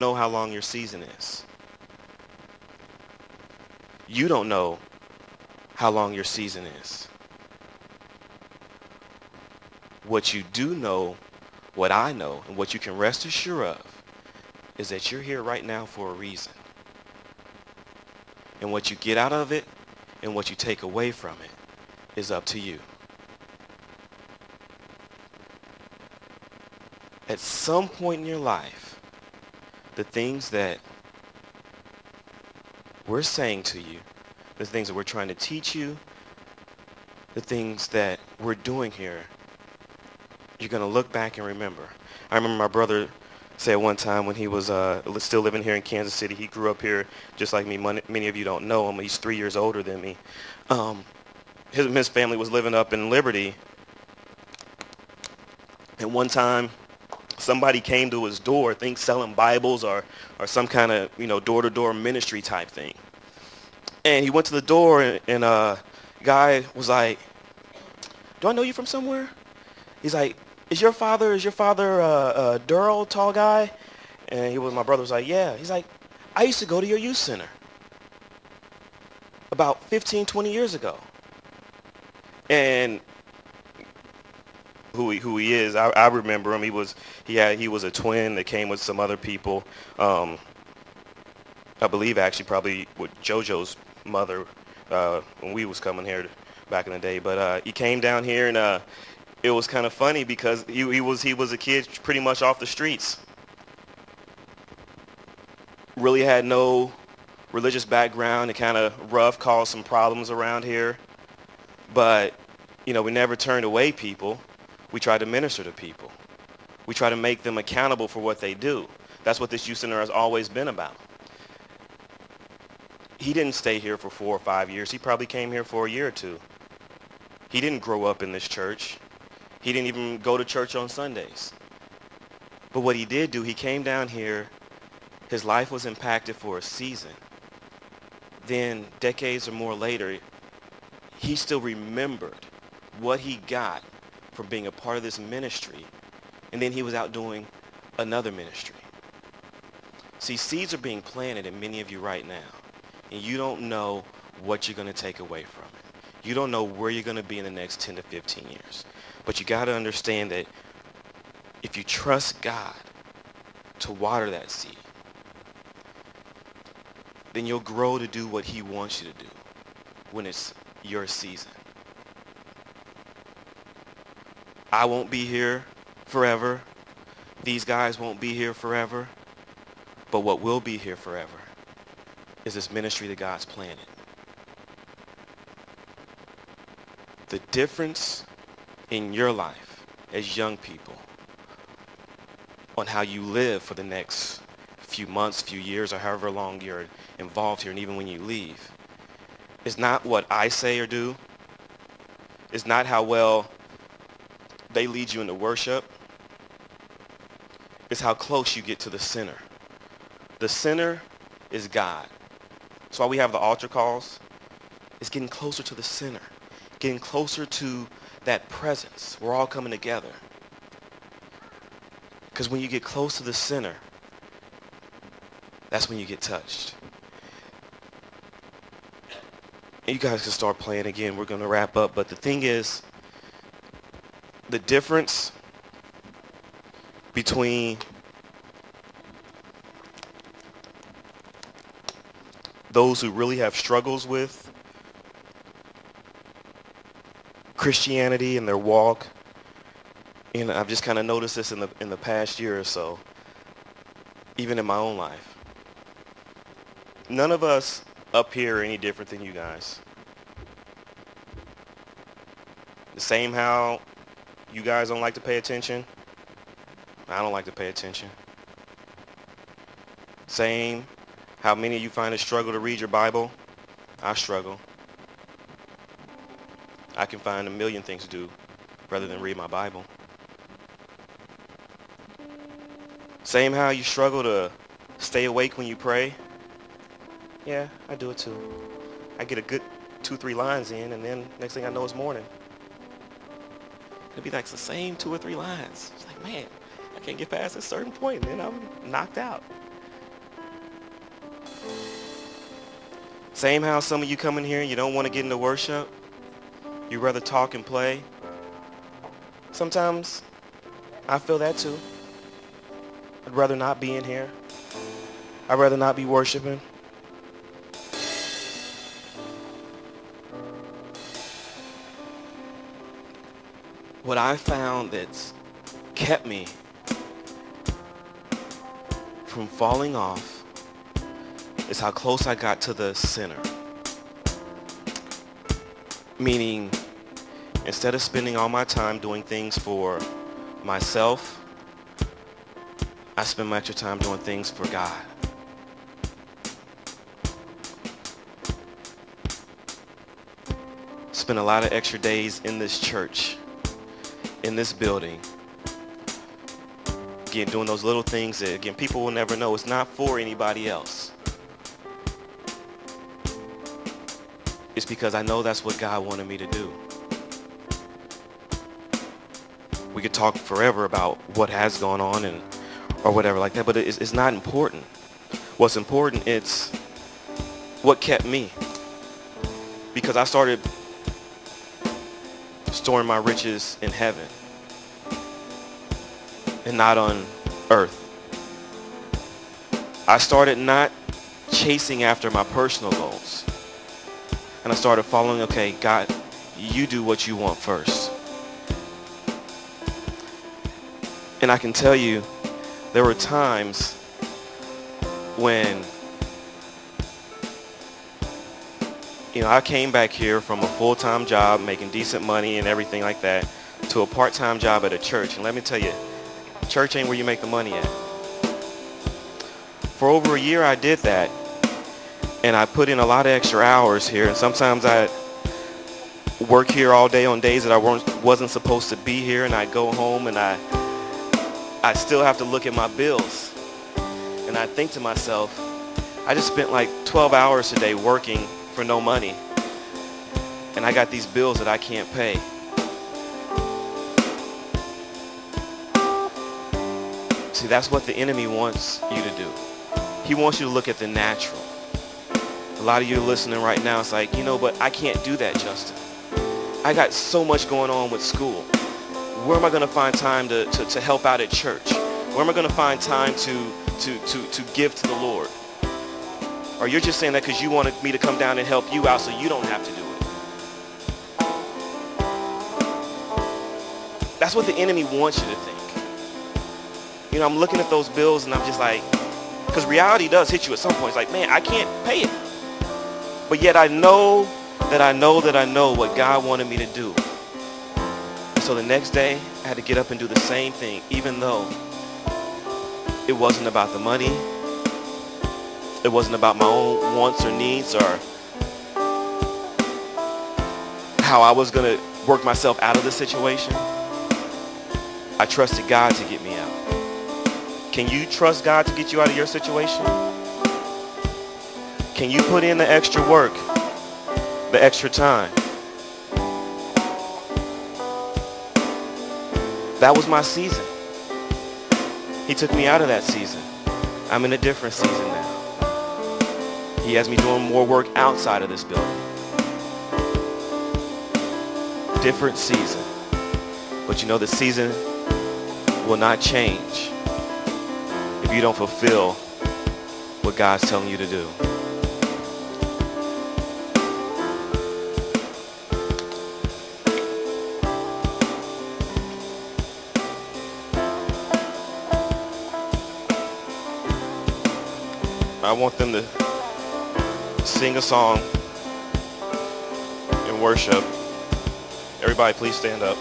Know how long your season is. You don't know how long your season is. What you do know, what I know, and what you can rest assured of is that you're here right now for a reason. And what you get out of it and what you take away from it is up to you. At some point in your life, the things that we're saying to you, the things that we're trying to teach you, the things that we're doing here, you're going to look back and remember. I remember my brother said one time when he was still living here in Kansas City, he grew up here just like me. Many of you don't know him. He's 3 years older than me. His family was living up in Liberty. And one time, somebody came to his door, I think selling Bibles or some kind of, door-to-door ministry type thing. And he went to the door, and a guy was like, "Do I know you from somewhere?" He's like, is your father Durrell, tall guy? And my brother was like, "Yeah." He's like, "I used to go to your youth center about 15, 20 years ago." And who he is, I remember him. He was a twin that came with some other people. I believe actually probably with JoJo's mother when we was coming here back in the day. But he came down here, and it was kind of funny because he was a kid pretty much off the streets. Really had no religious background and kind of rough, caused some problems around here. But, we never turned away people. We try to minister to people. We try to make them accountable for what they do. That's what this youth center has always been about. He didn't stay here for 4 or 5 years. He probably came here for a year or two. He didn't grow up in this church. He didn't even go to church on Sundays. But what he did do, he came down here. His life was impacted for a season. Then decades or more later, he still remembered what he got from being a part of this ministry, and then he was out doing another ministry. See, seeds are being planted in many of you right now, and you don't know what you're going to take away from it. You don't know where you're going to be in the next 10 to 15 years. But you got to understand that if you trust God to water that seed, then you'll grow to do what he wants you to do when it's your season. I won't be here forever. These guys won't be here forever. But what will be here forever is this ministry that God's planted. The difference in your life as young people on how you live for the next few months, few years, or however long you're involved here, and even when you leave, is not what I say or do. It's not how well they lead you into worship. It's how close you get to the center. The center is God. That's why we have the altar calls. It's getting closer to the center, getting closer to that presence. We're all coming together. Because when you get close to the center, that's when you get touched. And you guys can start playing again. We're going to wrap up. But the thing is, the difference between those who really have struggles with Christianity and their walk, and I've just kind of noticed this in the past year or so, even in my own life. None of us up here are any different than you guys. The same how you guys don't like to pay attention, I don't like to pay attention. Same how many of you find it struggle to read your Bible, I struggle. I can find a million things to do rather than read my Bible. Same how you struggle to stay awake when you pray. Yeah, I do it too. I get a good 2-3 lines in, and then next thing I know it's morning. It'll be like the same 2 or 3 lines. It's like, man, I can't get past a certain point, and then I'm knocked out. Same how some of you come in here and you don't want to get into worship. You rather talk and play. Sometimes I feel that too. I'd rather not be in here. I'd rather not be worshiping. What I found that's kept me from falling off is how close I got to the center. Meaning, instead of spending all my time doing things for myself, I spend my extra time doing things for God. Spend a lot of extra days in this church, in this building, again, doing those little things that, again, people will never know. It's not for anybody else. It's because I know that's what God wanted me to do. We could talk forever about what has gone on and or whatever like that, but it's not important. What's important, it's what kept me. Because I started storing my riches in heaven and not on earth. I started not chasing after my personal goals. And I started following, okay, God, you do what you want first. And I can tell you, there were times when, I came back here from a full-time job, making decent money and everything like that, to a part-time job at a church. And let me tell you, church ain't where you make the money at. For over a year, I did that. And I put in a lot of extra hours here. And sometimes I work here all day on days that I wasn't supposed to be here. And I go home and I still have to look at my bills. And I think to myself, I just spent like 12 hours a day working for no money. And I got these bills that I can't pay. See, that's what the enemy wants you to do. He wants you to look at the natural. A lot of you listening right now, it's like, but I can't do that, Justin. I got so much going on with school. Where am I going to find time to help out at church? Where am I going to find time to give to the Lord? Or you're just saying that because you wanted me to come down and help you out so you don't have to do it. That's what the enemy wants you to think. I'm looking at those bills and I'm just like, because reality does hit you at some point. It's like, man, I can't pay it. But yet I know that I know what God wanted me to do. And so the next day, I had to get up and do the same thing, even though it wasn't about the money. It wasn't about my own wants or needs or how I was going to work myself out of the situation. I trusted God to get me out. Can you trust God to get you out of your situation? Can you put in the extra work, the extra time? That was my season. He took me out of that season. I'm in a different season now. He has me doing more work outside of this building. Different season. But the season will not change if you don't fulfill what God's telling you to do. I want them to sing a song in worship. Everybody, please stand up.